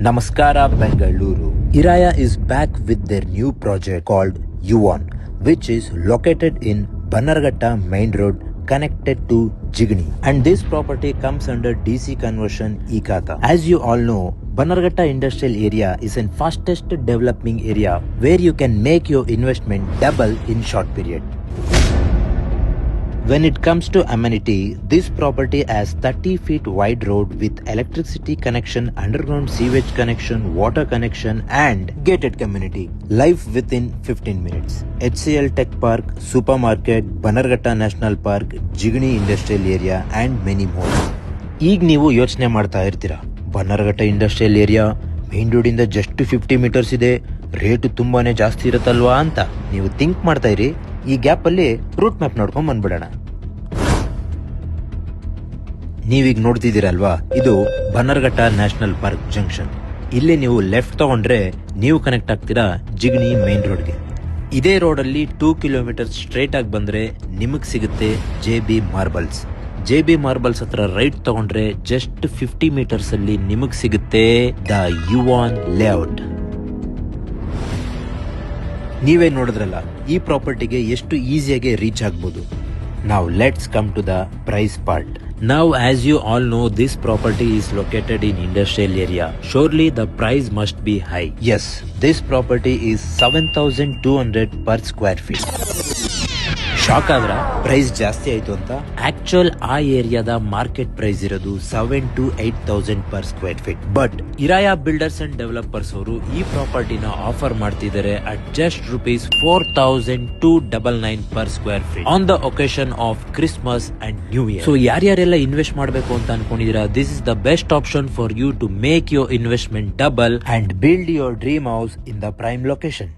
Namaskara Bengaluru. Iraya is back with their new project called U1, which is located in Bannerghatta main road connected to Jigni. And this property comes under DC conversion E-Khata. As you all know, Bannerghatta industrial area is an fastest developing area where you can make your investment double in short period. When it comes to amenity, this property has 30 feet wide road with electricity connection, underground sewage connection, water connection and gated community. Live within 15 minutes. HCL Tech Park, Supermarket, Bannerghatta National Park, Jigni Industrial Area and many more. ಈಗ ನೀವು ಯೋಚನೆ ಮಾಡ್ತಾ ಇರ್ತೀರಾ, Bannerghatta industrial area main road ಇಂದ just 50 metres ಇದೆ, rate ತುಂಬಾನೇ ಜಾಸ್ತಿ ಇರುತ್ತಲ್ವಾ ಅಂತ ನೀವು ಥಿಂಕ್ ಮಾಡ್ತಾ ಇರಿ. ಈ ಗ್ಯಾಪ್ ಅಲ್ಲಿ ರೂಟ್ ಮ್ಯಾಪ್ ನೋಡ್ಕೊಂಡ್ ಬಂದ್ಬಿಡೋಣ. ನೀವೀಗ ನೋಡ್ತಿದ್ದೀರಲ್ವಾ, ಇದು ಬನ್ನರ್ಘಟ್ಟ ನ್ಯಾಷನಲ್ ಪಾರ್ಕ್ ಜಂಕ್ಷನ್. ಇಲ್ಲಿ ನೀವು ಲೆಫ್ಟ್ ತಗೊಂಡ್ರೆ ನೀವು ಕನೆಕ್ಟ್ ಆಗ್ತೀರಾ ಜಿಗ್ನಿ ಮೇನ್ ರೋಡ್ಗೆ. ಇದೇ ರೋಡ್ ಅಲ್ಲಿ 2 ಕಿಲೋಮೀಟರ್ ಸ್ಟ್ರೇಟ್ ಆಗಿ ಬಂದ್ರೆ ನಿಮಗ್ ಸಿಗುತ್ತೆ JB ಮಾರ್ಬಲ್ಸ್. JB ಮಾರ್ಬಲ್ಸ್ ಹತ್ರ ರೈಟ್ ತಗೊಂಡ್ರೆ ಜಸ್ಟ್ 50 ಮೀಟರ್ಸ್ ಅಲ್ಲಿ ನಿಮಗ್ ಸಿಗುತ್ತೆ ದ ಯುವಾನ್ ಲೇಔಟ್. ನೀವೇ ನೋಡಿದ್ರಲ್ಲ ಈ ಪ್ರಾಪರ್ಟಿಗೆ ಎಷ್ಟು ಈಸಿಯಾಗಿ ರೀಚ್ ಆಗ್ಬೋದು. Now let's come to the price part. Now as you all know, this property is located in industrial area. Surely the price must be high. Yes, this property is 7,200 per square feet. Shock ಆದ್ರ price ಜಾಸ್ತಿ ಆಯ್ತು ಅಂತ? Actual ಆ ಏರಿಯಾದ market price ಇರೋದು 7,000 to 8,000 per square feet. But Iraya builders and developers ಅವರು ಈ ಪ್ರಾಪರ್ಟಿನ offer ಮಾಡ್ತಿದ್ದಾರೆ at just ₹4,299 per square feet on the occasion of Christmas and New Year. So ಯಾರ್ಯಾರೆಲ್ಲ ಇನ್ವೆಸ್ಟ್ ಮಾಡಬೇಕು ಅಂತ ಅನ್ಕೊಂಡಿದೀರಾ, this is the best option for you to make your investment double and build your dream house in the prime location.